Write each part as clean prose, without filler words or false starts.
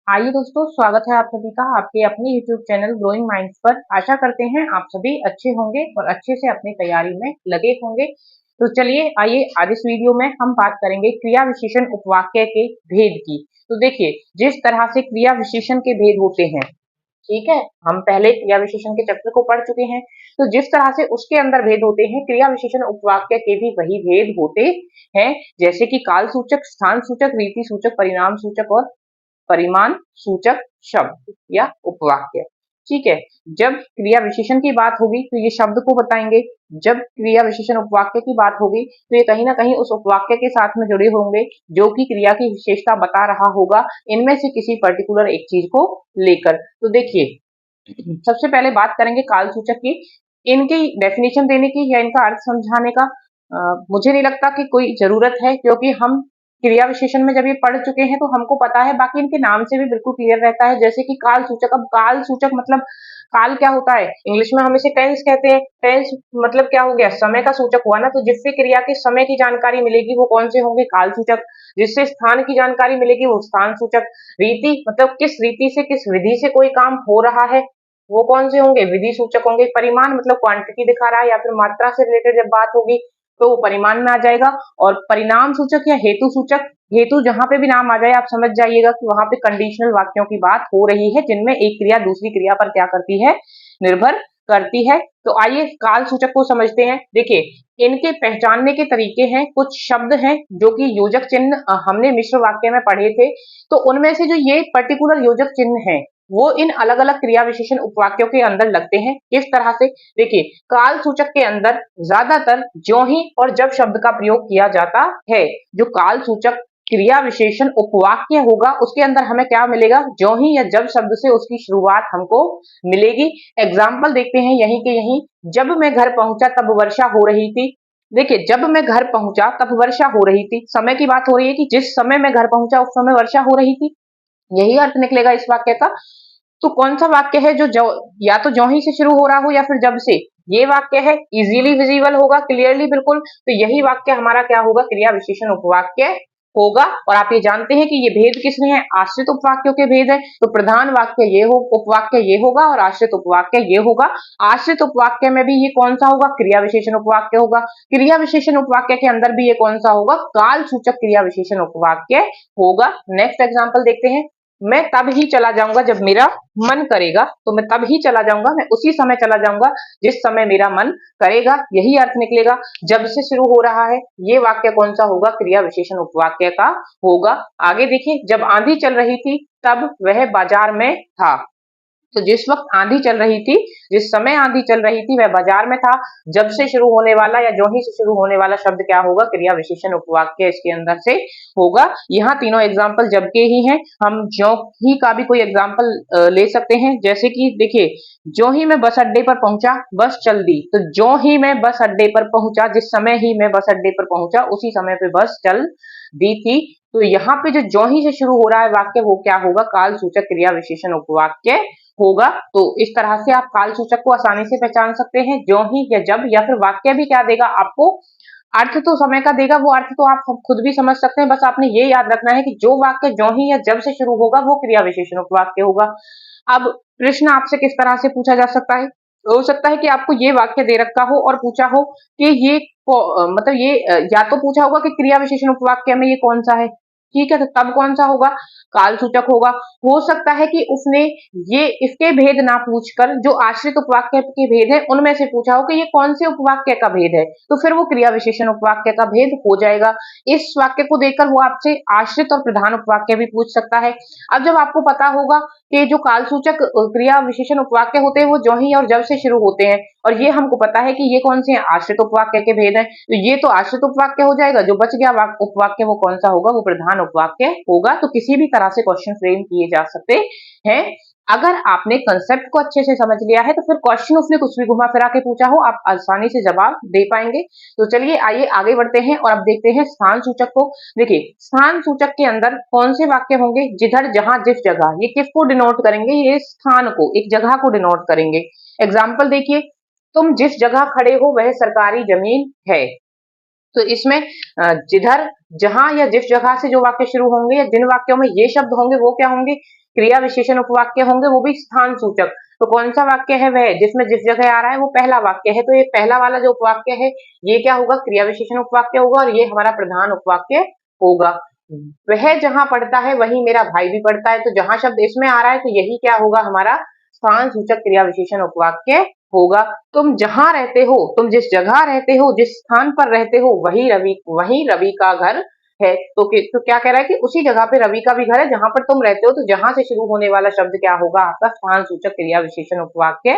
आइए दोस्तों, स्वागत है आप सभी का आपके अपने YouTube चैनल ग्रोइंग माइंड्स पर। आशा करते हैं आप सभी अच्छे होंगे और अच्छे से अपनी तैयारी में लगे होंगे। तो चलिए आइए आज इस वीडियो में हम बात करेंगे क्रिया विशेषण उपवाक्य के भेद की। तो देखिए, जिस तरह से क्रिया विशेषण के भेद होते हैं, ठीक है, हम पहले क्रिया विशेषण के चैप्टर को पढ़ चुके हैं। तो जिस तरह से उसके अंदर भेद होते हैं, क्रिया विशेषण उपवाक्य के भी वही भेद होते हैं। जैसे कि काल सूचक, स्थान सूचक, रीति सूचक, परिणाम सूचक और परिमाण सूचक शब्द या उपवाक्य। ठीक है, जब क्रिया विशेषण की बात होगी तो ये शब्द को बताएंगे। जब क्रिया विशेषण उपवाक्य की बात होगी तो ये कहीं ना कहीं उस उपवाक्य के साथ में जुड़े होंगे जो कि क्रिया की विशेषता बता रहा होगा, इनमें से किसी पर्टिकुलर एक चीज को लेकर। तो देखिए, सबसे पहले बात करेंगे काल सूचक की। इनकी डेफिनेशन देने की या इनका अर्थ समझाने का मुझे नहीं लगता कि कोई जरूरत है, क्योंकि हम क्रिया विशेषण में जब ये पढ़ चुके हैं तो हमको पता है। बाकी इनके नाम से भी बिल्कुल क्लियर रहता है, जैसे कि काल सूचक। अब काल सूचक मतलब काल क्या होता है? इंग्लिश में हम इसे टेंस कहते हैं। टेंस मतलब क्या हो गया? समय का सूचक हुआ ना। तो जिससे क्रिया के समय की जानकारी मिलेगी वो कौन से होंगे? काल सूचक। जिससे स्थान की जानकारी मिलेगी वो स्थान सूचक। रीति मतलब किस रीति से, किस विधि से कोई काम हो रहा है, वो कौन से होंगे? विधि सूचक होंगे। परिमाण मतलब क्वांटिटी दिखा रहा है या फिर मात्रा से रिलेटेड जब बात होगी तो वो परिमाण में आ जाएगा। और परिणाम सूचक या हेतु सूचक, हेतु जहां पे भी नाम आ जाए आप समझ जाइएगा कि वहां पे कंडीशनल वाक्यों की बात हो रही है, जिनमें एक क्रिया दूसरी क्रिया पर क्या करती है? निर्भर करती है। तो आइए काल सूचक को समझते हैं। देखिए, इनके पहचानने के तरीके हैं। कुछ शब्द हैं जो कि योजक चिन्ह हमने मिश्र वाक्य में पढ़े थे, तो उनमें से जो ये पर्टिकुलर योजक चिन्ह है वो इन अलग अलग क्रिया विशेषण उपवाक्यों के अंदर लगते हैं। किस तरह से? देखिए, काल सूचक के अंदर ज्यादातर ज्यों ही और जब शब्द का प्रयोग किया जाता है। जो काल सूचक क्रिया विशेषण उपवाक्य होगा उसके अंदर हमें क्या मिलेगा? ज्यों ही या जब शब्द से उसकी शुरुआत हमको मिलेगी। एग्जाम्पल देखते हैं यहीं के यहीं। जब मैं घर पहुंचा तब वर्षा हो रही थी। देखिए, जब मैं घर पहुंचा तब वर्षा हो रही थी, समय की बात हो रही है कि जिस समय मैं घर पहुंचा उस समय वर्षा हो रही थी। यही अर्थ निकलेगा इस वाक्य का। तो कौन सा वाक्य है जो या तो ज्यों ही से शुरू हो रहा हो या फिर जब से? ये वाक्य है, इजीली विजिबल होगा, क्लियरली बिल्कुल। तो यही वाक्य हमारा क्या होगा? क्रिया विशेषण उपवाक्य होगा। और आप ये जानते हैं कि ये भेद किसमें है? आश्रित उपवाक्यों के भेद है। तो प्रधान वाक्य ये हो, उपवाक्य ये होगा और आश्रित उपवाक्य ये होगा। आश्रित उपवाक्य में भी ये कौन सा होगा? क्रिया विशेषण उपवाक्य होगा। क्रिया विशेषण उपवाक्य के अंदर भी ये कौन सा होगा? काल सूचक क्रिया विशेषण उपवाक्य होगा। नेक्स्ट एग्जाम्पल देखते हैं। मैं तब ही चला जाऊंगा जब मेरा मन करेगा। तो मैं तब ही चला जाऊंगा, मैं उसी समय चला जाऊंगा जिस समय मेरा मन करेगा। यही अर्थ निकलेगा। जब से शुरू हो रहा है, ये वाक्य कौन सा होगा? क्रिया विशेषण उपवाक्य का होगा। आगे देखिए, जब आंधी चल रही थी तब वह बाजार में था। तो जिस वक्त आंधी चल रही थी, जिस समय आंधी चल रही थी, वह बाजार में था। जब से शुरू होने वाला या जो ही से शुरू होने वाला शब्द क्या होगा? क्रिया विशेषण उपवाक्य इसके अंदर से होगा। यहाँ तीनों एग्जाम्पल जब के ही हैं। हम जो ही का भी कोई एग्जाम्पल ले सकते हैं। जैसे कि देखिए, जो ही मैं बस अड्डे पर पहुंचा बस चल दी। तो जो ही मैं बस अड्डे पर पहुंचा, जिस समय ही मैं बस अड्डे पर पहुंचा उसी समय पे बस चल दी थी। तो यहाँ पे जो ही से शुरू हो रहा है वाक्य वो क्या होगा? काल सूचक क्रिया विशेषण उपवाक्य होगा। तो इस तरह से आप काल सूचक को आसानी से पहचान सकते हैं। ज्यों ही या जब, या फिर वाक्य भी क्या देगा आपको? अर्थ तो समय का देगा, वो अर्थ तो आप खुद भी समझ सकते हैं। बस आपने ये याद रखना है कि जो वाक्य ज्यों ही या जब से शुरू होगा वो क्रिया विशेषण उपवाक्य होगा। अब प्रश्न आपसे किस तरह से पूछा जा सकता है? हो सकता है कि आपको ये वाक्य दे रखा हो और पूछा हो कि ये मतलब ये या तो पूछा होगा कि क्रिया विशेषण उपवाक्य में ये कौन सा है। ठीक है, तो तब कौन सा होगा? काल सूचक होगा। हो सकता है कि उसने ये इसके भेद ना पूछकर जो आश्रित उपवाक्य के भेद है उनमें से पूछा हो कि ये कौन से उपवाक्य का भेद है, तो फिर वो क्रिया विशेषण उपवाक्य का भेद हो जाएगा। इस वाक्य को देखकर वो आपसे आश्रित और प्रधान उपवाक्य भी पूछ सकता है। अब जब आपको पता होगा कि जो काल सूचक क्रिया विशेषण उपवाक्य होते हैं वो ज्यों ही और जब से शुरू होते हैं, और ये हमको पता है कि ये कौन से आश्रित उपवाक्य के भेद हैं, तो ये तो आश्रित उपवाक्य हो जाएगा। जो बच गया उपवाक्य वो कौन सा होगा? वो प्रधान उपवाक्य होगा। तो किसी भी तरह से क्वेश्चन फ्रेम किए जा सकते हैं। अगर आपने कंसेप्ट को अच्छे से समझ लिया है तो फिर क्वेश्चन उसने कुछ भी घुमा फिरा के पूछा हो आप आसानी से जवाब दे पाएंगे। तो चलिए आइए आगे बढ़ते हैं और अब देखते हैं स्थान सूचक को। देखिए, स्थान सूचक के अंदर कौन से वाक्य होंगे? जिधर, जहां, जिस जगह। ये किसको डिनोट करेंगे? ये स्थान को, एक जगह को डिनोट करेंगे। एग्जाम्पल देखिए, तुम जिस जगह खड़े हो वह सरकारी जमीन है। तो इसमें जिधर, जहां या जिस जगह से जो वाक्य शुरू होंगे या जिन वाक्यों में ये शब्द होंगे वो क्या होंगे? क्रिया विशेषण उपवाक्य होंगे, वो भी स्थान सूचक। तो कौन सा वाक्य है वह जिसमें जिस जगह आ रहा है वो पहला वाक्य है, तो ये पहला वाला जो उपवाक्य है ये क्या होगा, क्रिया विशेषण उपवाक्य होगा और ये हमारा प्रधान उपवाक्य होगा। वह जहां पढ़ता है वहीं मेरा भाई भी पढ़ता है, तो जहां शब्द इसमें आ रहा है तो यही क्या होगा, हमारा स्थान सूचक क्रिया विशेषण उपवाक्य होगा। तुम जहां रहते हो, तुम जिस जगह रहते हो, जिस स्थान पर रहते हो, वही रवि का घर है। तो क्या कह रहा है कि उसी जगह पे रवि का भी घर है जहां पर तुम रहते हो, तो जहां से शुरू होने वाला शब्द क्या होगा, आपका स्थान सूचक क्रिया विशेषण उपवाक्य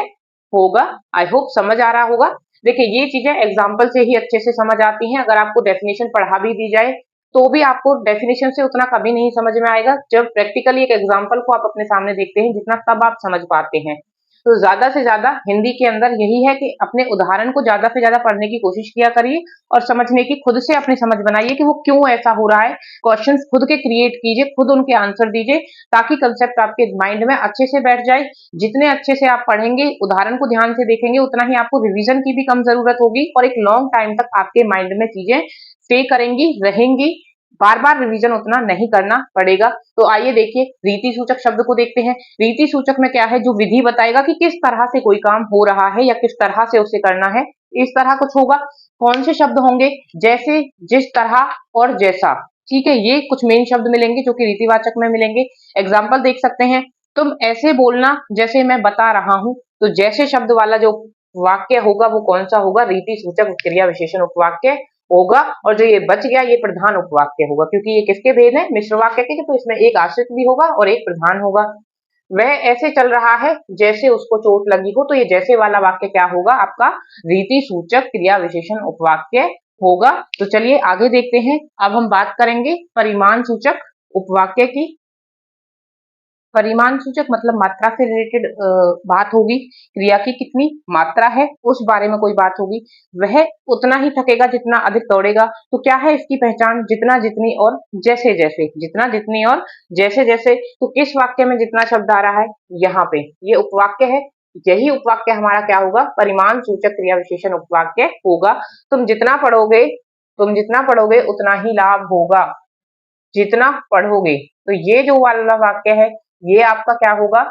होगा। आई होप समझ आ रहा होगा। देखिए ये चीजें एग्जाम्पल से ही अच्छे से समझ आती हैं। अगर आपको डेफिनेशन पढ़ा भी दी जाए तो भी आपको डेफिनेशन से उतना कभी नहीं समझ में आएगा, जब प्रैक्टिकली एक एग्जाम्पल को आप अपने सामने देखते हैं जितना तब आप समझ पाते हैं। तो ज्यादा से ज्यादा हिंदी के अंदर यही है कि अपने उदाहरण को ज्यादा से ज्यादा पढ़ने की कोशिश किया करिए और समझने की खुद से अपनी समझ बनाइए कि वो क्यों ऐसा हो रहा है। क्वेश्चंस खुद के क्रिएट कीजिए, खुद उनके आंसर दीजिए, ताकि कंसेप्ट आपके माइंड में अच्छे से बैठ जाए। जितने अच्छे से आप पढ़ेंगे, उदाहरण को ध्यान से देखेंगे, उतना ही आपको रिविजन की भी कम जरूरत होगी और एक लॉन्ग टाइम तक आपके माइंड में चीजें स्टे करेंगी, रहेंगी। बार बार रिवीजन उतना नहीं करना पड़ेगा। तो आइए देखिए रीति सूचक शब्द को देखते हैं। रीति सूचक में क्या है, जो विधि बताएगा कि किस तरह से कोई काम हो रहा है या किस तरह से उसे करना है, इस तरह कुछ होगा। कौन से शब्द होंगे, जैसे, जिस तरह और जैसा। ठीक है, ये कुछ मेन शब्द मिलेंगे जो कि रीतिवाचक में मिलेंगे। एग्जाम्पल देख सकते हैं, तुम ऐसे बोलना जैसे मैं बता रहा हूं। तो जैसे शब्द वाला जो वाक्य होगा वो कौन सा होगा, रीति सूचक क्रिया विशेषण उपवाक्य होगा। और जो ये बच गया ये प्रधान उपवाक्य होगा, क्योंकि ये किसके भेद है, मिश्र वाक्य के, तो इसमें एक आश्रित भी होगा और एक प्रधान होगा। वह ऐसे चल रहा है जैसे उसको चोट लगी हो, तो ये जैसे वाला वाक्य क्या होगा, आपका रीति सूचक क्रिया विशेषण उपवाक्य होगा। तो चलिए आगे देखते हैं। अब हम बात करेंगे परिमाण सूचक उपवाक्य की। परिमाण सूचक मतलब मात्रा से रिलेटेड बात होगी। क्रिया की कितनी मात्रा है उस बारे में कोई बात होगी। वह उतना ही थकेगा जितना अधिक दौड़ेगा। तो क्या है इसकी पहचान, जितना, जितनी और जैसे जैसे। जितना, जितनी और जैसे जैसे। तो किस वाक्य में जितना शब्द आ रहा है, यहाँ पे ये उपवाक्य है। यही उपवाक्य हमारा क्या होगा, परिमाण सूचक क्रिया विशेषण उपवाक्य होगा। तुम जितना पढ़ोगे, तुम जितना पढ़ोगे उतना ही लाभ होगा। जितना पढ़ोगे, तो ये जो वाला वाक्य है ये आपका क्या होगा,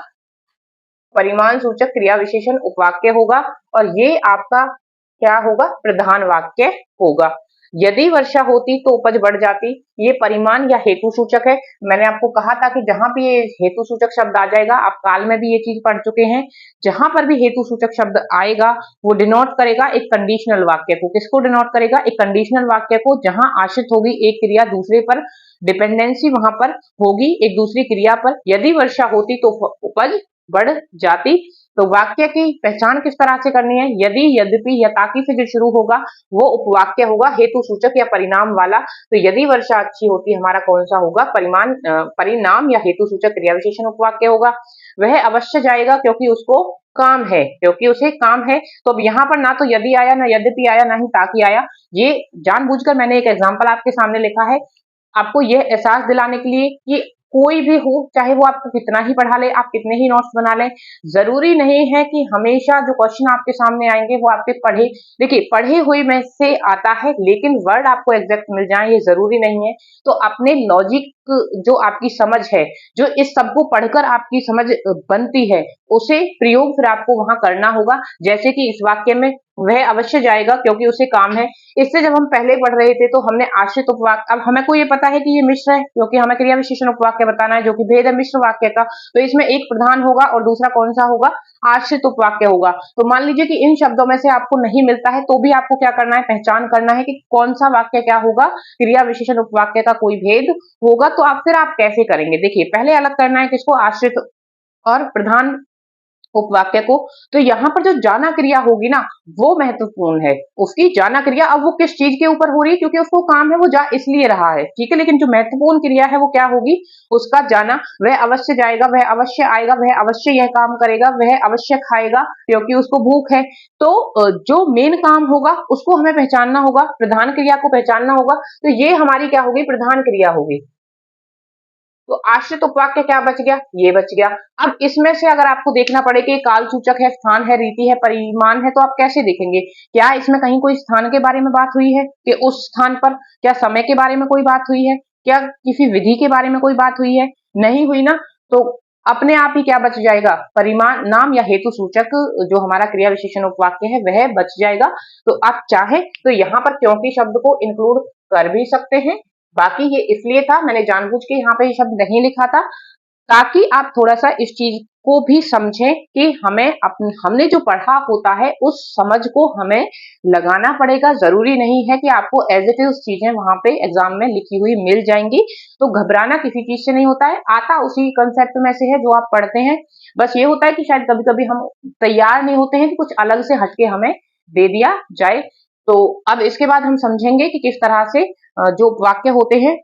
परिमाण सूचक क्रिया विशेषण उपवाक्य होगा। और ये आपका क्या होगा, प्रधान वाक्य होगा। यदि वर्षा होती तो उपज बढ़ जाती, ये परिमाण या हेतु सूचक है। मैंने आपको कहा था कि जहां भी ये हेतु सूचक शब्द आ जाएगा, आप काल में भी ये चीज पढ़ चुके हैं, जहां पर भी हेतु सूचक शब्द आएगा वो डिनोट करेगा एक कंडीशनल वाक्य को। किसको डिनोट करेगा, एक कंडीशनल वाक्य को, जहां आश्रित होगी एक क्रिया दूसरे पर, डिपेंडेंसी वहां पर होगी एक दूसरी क्रिया पर। यदि वर्षा होती तो उपज बढ़ जाती। तो वाक्य की पहचान किस तरह से करनी है, यदि, यद्यपि या ताकि से जो शुरू होगा वो उपवाक्य होगा, हेतु सूचक या परिणाम वाला। तो यदि वर्षा अच्छी होती हमारा कौन सा होगा, परिणाम या हेतु सूचक क्रिया विशेषण उपवाक्य होगा। वह अवश्य जाएगा क्योंकि उसको काम है, क्योंकि उसे काम है। तो अब यहाँ पर ना तो यदि आया, ना यद्यपि आया, ना ही ताकि आया। ये जानबूझकर मैंने एक एग्जाम्पल आपके सामने लिखा है, आपको यह एहसास दिलाने के लिए कि कोई भी हो, चाहे वो आपको कितना ही पढ़ा ले, आप कितने ही नोट्स बना लें, जरूरी नहीं है कि हमेशा जो क्वेश्चन आपके सामने आएंगे वो आपके पढ़े हुए में से आता है, लेकिन वर्ड आपको एग्जैक्ट मिल जाए ये जरूरी नहीं है। तो अपने लॉजिक, जो आपकी समझ है, जो इस सब को पढ़कर आपकी समझ बनती है, उसे प्रयोग फिर आपको वहां करना होगा। जैसे कि इस वाक्य में वह अवश्य जाएगा क्योंकि उसे काम है। इससे जब हम पहले पढ़ रहे थे तो हमने आश्रित उपवाक्य, अब हमें को ये पता है कि ये मिश्र है क्योंकि हमें क्रिया विशेषण उपवाक्य बताना है जो कि भेद है मिश्र वाक्य का। तो इसमें एक प्रधान होगा और दूसरा कौन सा होगा, आश्रित उपवाक्य होगा। तो मान लीजिए कि इन शब्दों में से आपको नहीं मिलता है, तो भी आपको क्या करना है, पहचान करना है कि कौन सा वाक्य क्या होगा, क्रिया विशेषण उपवाक्य का कोई भेद होगा। तो आप कैसे करेंगे, देखिए पहले अलग करना है किसको, आश्रित और प्रधान उपवाक्य को। तो यहाँ पर जो जाना क्रिया होगी ना वो महत्वपूर्ण है, उसकी जाना क्रिया। अब वो किस चीज के ऊपर हो रही है, क्योंकि उसको काम है वो जा इसलिए रहा है, ठीक है। लेकिन जो महत्वपूर्ण क्रिया है वो क्या होगी, उसका जाना। वह अवश्य जाएगा, वह अवश्य आएगा, वह अवश्य यह काम करेगा, वह अवश्य खाएगा क्योंकि उसको भूख है। तो जो मेन काम होगा उसको हमें पहचानना होगा, प्रधान क्रिया को पहचानना होगा। तो ये हमारी क्या होगी, प्रधान क्रिया होगी। तो आश्रित उपवाक्य क्या बच गया, ये बच गया। अब इसमें से अगर आपको देखना पड़े कि काल सूचक है, स्थान है, रीति है, परिमाण है, तो आप कैसे देखेंगे, क्या इसमें कहीं कोई स्थान के बारे में बात हुई है कि उस स्थान पर, क्या समय के बारे में कोई बात हुई है, क्या किसी विधि के बारे में कोई बात हुई है, नहीं हुई ना। तो अपने आप ही क्या बच जाएगा, परिमाण नाम या हेतु सूचक जो हमारा क्रिया विशेषण उपवाक्य है वह बच जाएगा। तो आप चाहे तो यहाँ पर क्योंकि शब्द को इंक्लूड कर भी सकते हैं। बाकी ये इसलिए था, मैंने जानबूझ के यहाँ पे ये शब्द नहीं लिखा था ताकि आप थोड़ा सा इस चीज को भी समझें कि हमने जो पढ़ा होता है उस समझ को हमें लगाना पड़ेगा। जरूरी नहीं है कि आपको एज इट इज चीजें वहां पे एग्जाम में लिखी हुई मिल जाएंगी। तो घबराना किसी चीज से नहीं होता है, आता उसी कंसेप्ट में से है जो आप पढ़ते हैं। बस ये होता है कि शायद कभी कभी हम तैयार नहीं होते हैं कि कुछ अलग से हटके हमें दे दिया जाए। तो अब इसके बाद हम समझेंगे कि किस तरह से जो वाक्य होते हैं,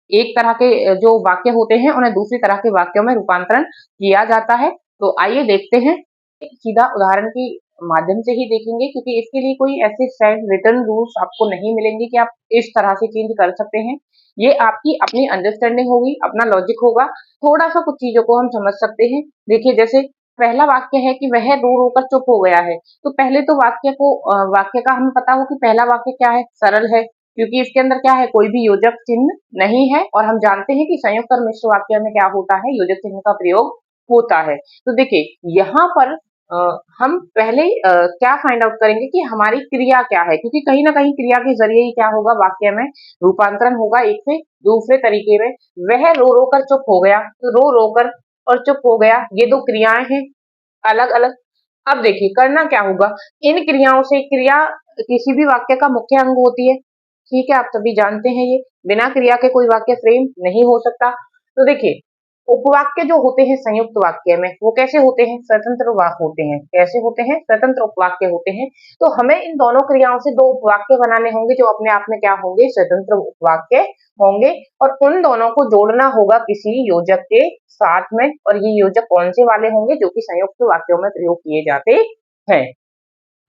एक तरह के जो वाक्य होते हैं उन्हें दूसरी तरह के वाक्यों में रूपांतरण किया जाता है। तो आइए देखते हैं, सीधा उदाहरण के माध्यम से ही देखेंगे क्योंकि इसके लिए कोई ऐसे सेट रिटर्न रूल्स आपको नहीं मिलेंगे कि आप इस तरह से चेंज कर सकते हैं। ये आपकी अपनी अंडरस्टैंडिंग होगी, अपना लॉजिक होगा, थोड़ा सा कुछ चीजों को हम समझ सकते हैं। देखिए जैसे पहला वाक्य है कि वह रो रो कर चुप हो गया है। तो पहले तो वाक्य का हमें पता हो कि पहला वाक्य क्या है, सरल है क्योंकि इसके अंदर क्या है, कोई भी योजक चिन्ह नहीं है और हम जानते हैं कि संयुक्त और मिश्र वाक्य में क्या होता है, योजक चिन्ह का प्रयोग होता है। तो देखिए यहाँ पर हम पहले क्या फाइंड आउट करेंगे कि हमारी क्रिया क्या है, क्योंकि कहीं ना कहीं क्रिया के जरिए ही क्या होगा, वाक्य में रूपांतरण होगा एक से दूसरे तरीके में। वह रो रो कर चुप हो गया, तो रो रो कर और चुप हो गया ये दो क्रियाएं हैं अलग अलग। अब देखिए करना क्या होगा, इन क्रियाओं से क्रिया किसी भी वाक्य का मुख्य अंग होती है, ठीक है, आप सभी जानते हैं ये, बिना क्रिया के कोई वाक्य फ्रेम नहीं हो सकता। तो देखिए उपवाक्य जो होते हैं संयुक्त वाक्य में वो कैसे होते हैं, स्वतंत्र वाक्य होते हैं। कैसे होते हैं, स्वतंत्र उपवाक्य होते हैं। तो हमें इन दोनों क्रियाओं से दो उपवाक्य बनाने होंगे जो अपने आप में क्या होंगे, स्वतंत्र उपवाक्य होंगे और उन दोनों को जोड़ना होगा किसी योजक के साथ में। और ये योजक कौन से वाले होंगे, जो कि संयुक्त वाक्यों में प्रयोग किए जाते हैं।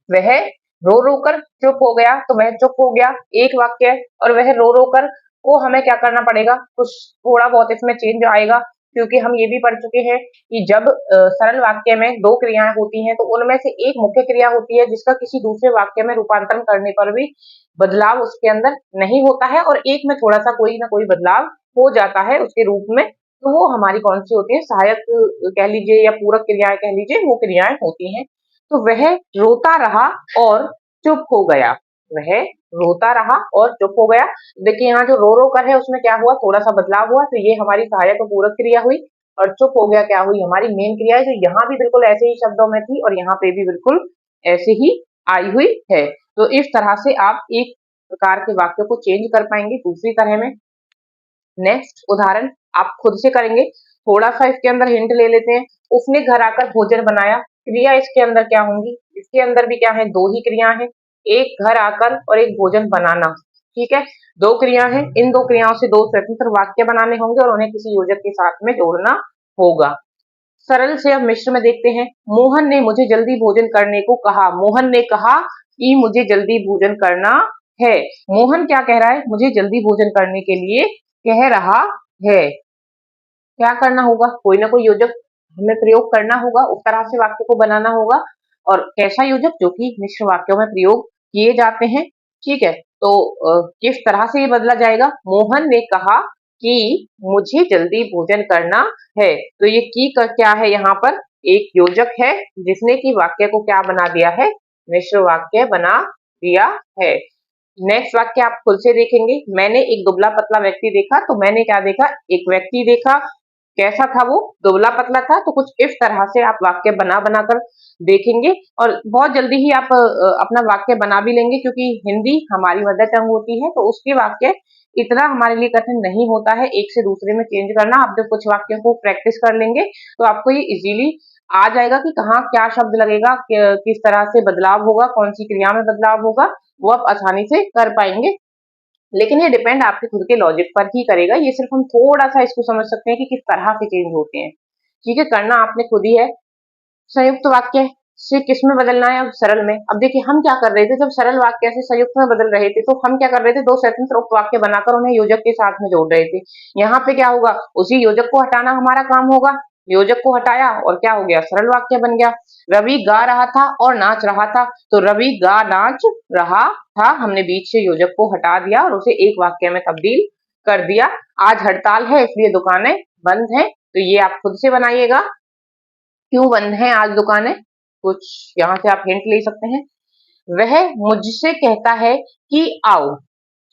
वह रो रो कर चुप हो गया, तो वह चुप हो गया एक वाक्य है, और वह रो रो कर को हमें क्या करना पड़ेगा, कुछ थोड़ा बहुत इसमें चेंज आएगा क्योंकि हम ये भी पढ़ चुके हैं कि जब सरल वाक्य में दो क्रियाएं होती हैं तो उनमें से एक मुख्य क्रिया होती है जिसका किसी दूसरे वाक्य में रूपांतरण करने पर भी बदलाव उसके अंदर नहीं होता है और एक में थोड़ा सा कोई ना कोई बदलाव हो जाता है उसके रूप में। तो वो हमारी कौन सी होती है, सहायक कह लीजिए या पूरक क्रियाएं कह लीजिए, वो क्रियाएं होती हैं। तो वह रोता रहा और चुप हो गया, वह रोता रहा और चुप हो गया। देखिए यहाँ जो रो रो कर है उसमें क्या हुआ, थोड़ा सा बदलाव हुआ, तो ये हमारी सहायक और पूरक क्रिया हुई और चुप हो गया क्या हुई, हमारी मेन क्रिया है, जो यहाँ भी बिल्कुल ऐसे ही शब्दों में थी और यहाँ पे भी बिल्कुल ऐसे ही आई हुई है। तो इस तरह से आप एक प्रकार के वाक्य को चेंज कर पाएंगे दूसरी तरह में। नेक्स्ट उदाहरण आप खुद से करेंगे, थोड़ा सा इसके अंदर हिंट ले लेते हैं। उसने घर आकर भोजन बनाया, क्रिया इसके अंदर क्या होंगी, इसके अंदर भी क्या है, दो ही क्रिया है, एक घर आकर और एक भोजन बनाना, ठीक है, दो क्रिया है। इन दो क्रियाओं से दो स्वतंत्र वाक्य बनाने होंगे और उन्हें किसी योजक के साथ में जोड़ना होगा। सरल से अब मिश्र में देखते हैं। मोहन ने मुझे जल्दी भोजन करने को कहा, मोहन ने कहा कि मुझे जल्दी भोजन करना है। मोहन क्या कह रहा है, मुझे जल्दी भोजन करने के लिए कह रहा है। क्या करना होगा, कोई ना कोई योजक हमें प्रयोग करना होगा, उस तरह से वाक्य को बनाना होगा। और कैसा योजक, जो कि मिश्र वाक्यों में प्रयोग किए जाते हैं, ठीक है। तो किस तरह से ये बदला जाएगा, मोहन ने कहा कि मुझे जल्दी भोजन करना है। तो ये की क्या है, यहाँ पर एक योजक है जिसने कि वाक्य को क्या बना दिया है, मिश्र वाक्य बना दिया है। नेक्स्ट वाक्य आप खुद से देखेंगे। मैंने एक दुबला पतला व्यक्ति देखा, तो मैंने क्या देखा, एक व्यक्ति देखा। कैसा था वो, दुबला पतला था। तो कुछ इस तरह से आप वाक्य बना बनाकर देखेंगे और बहुत जल्दी ही आप अपना वाक्य बना भी लेंगे, क्योंकि हिंदी हमारी मदर टंग होती है तो उसके वाक्य इतना हमारे लिए कठिन नहीं होता है एक से दूसरे में चेंज करना। आप जब कुछ वाक्यों को प्रैक्टिस कर लेंगे तो आपको ये इजीली आ जाएगा कि कहाँ क्या शब्द लगेगा, किस तरह से बदलाव होगा, कौन सी क्रिया में बदलाव होगा, वो आप आसानी से कर पाएंगे। लेकिन ये डिपेंड आपके खुद के लॉजिक पर ही करेगा, ये सिर्फ हम थोड़ा सा इसको समझ सकते हैं कि किस तरह से चेंज होते हैं, ठीक है, करना आपने खुद ही है। संयुक्त वाक्य से किसमें बदलना है, अब सरल में। अब देखिए हम क्या कर रहे थे, जब सरल वाक्य से संयुक्त में बदल रहे थे तो हम क्या कर रहे थे, दो स्वतंत्र उपवाक्य बनाकर उन्हें योजक के साथ में जोड़ रहे थे। यहाँ पे क्या होगा, उसी योजक को हटाना हमारा काम होगा। योजक को हटाया और क्या हो गया, सरल वाक्य बन गया। रवि गा रहा था और नाच रहा था, तो रवि गा नाच रहा था, हमने बीच से योजक को हटा दिया और उसे एक वाक्य में तब्दील कर दिया। आज हड़ताल है इसलिए दुकानें बंद हैं, तो ये आप खुद से बनाइएगा। क्यों बंद है आज दुकानें, कुछ यहाँ से आप हिंट ले सकते हैं। वह मुझसे कहता है कि आओ,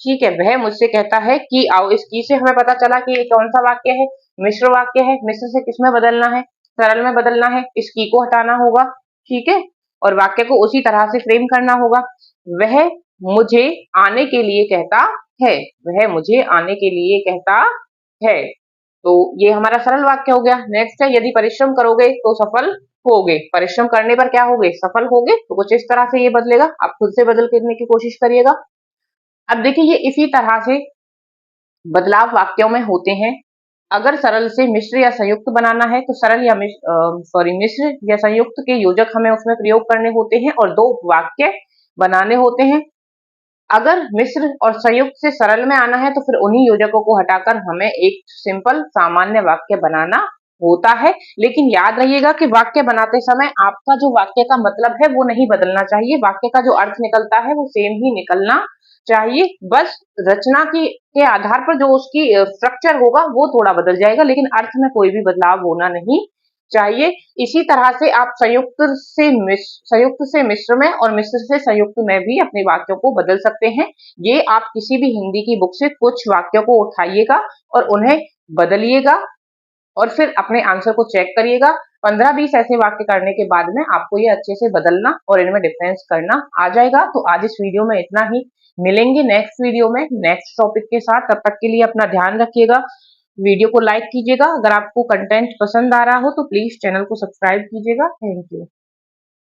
ठीक है, वह मुझसे कहता है कि आओ। इस की से हमें पता चला कि ये कौन सा वाक्य है, मिश्र वाक्य है। मिश्र से किसमें बदलना है, सरल में बदलना है, इस की को हटाना होगा, ठीक है, और वाक्य को उसी तरह से फ्रेम करना होगा। वह मुझे आने के लिए कहता है, वह मुझे आने के लिए कहता है, तो ये हमारा सरल वाक्य हो गया। नेक्स्ट है, यदि परिश्रम करोगे तो सफल होगे। परिश्रम करने पर क्या होगे, सफल होगे। तो कुछ इस तरह से ये बदलेगा, आप खुद से बदल करने की कोशिश करिएगा। अब देखिए, ये इसी तरह से बदलाव वाक्यों में होते हैं। अगर सरल से मिश्र या संयुक्त बनाना है तो सरल या मिश्र या संयुक्त के योजक हमें उसमें प्रयोग करने होते हैं और दो वाक्य बनाने होते हैं। अगर मिश्र और संयुक्त से सरल में आना है तो फिर उन्हीं योजकों को हटाकर हमें एक सिंपल सामान्य वाक्य बनाना होता है। लेकिन याद रहिएगा कि वाक्य बनाते समय आपका जो वाक्य का मतलब है वो नहीं बदलना चाहिए, वाक्य का जो अर्थ निकलता है वो सेम ही निकलना चाहिए। बस रचना की के आधार पर जो उसकी स्ट्रक्चर होगा वो थोड़ा बदल जाएगा, लेकिन अर्थ में कोई भी बदलाव होना नहीं चाहिए। इसी तरह से आप संयुक्त से मिश्र में और मिश्र से संयुक्त में भी अपने वाक्यों को बदल सकते हैं। ये आप किसी भी हिंदी की बुक से कुछ वाक्यों को उठाइएगा और उन्हें बदलिएगा और फिर अपने आंसर को चेक करिएगा। 15-20 ऐसे वाक्य करने के बाद में आपको ये अच्छे से बदलना और इनमें डिफरेंस करना आ जाएगा। तो आज इस वीडियो में इतना ही, मिलेंगे नेक्स्ट वीडियो में नेक्स्ट टॉपिक के साथ। तब तक के लिए अपना ध्यान रखिएगा, वीडियो को लाइक कीजिएगा। अगर आपको कंटेंट पसंद आ रहा हो तो प्लीज चैनल को सब्सक्राइब कीजिएगा। Thank you.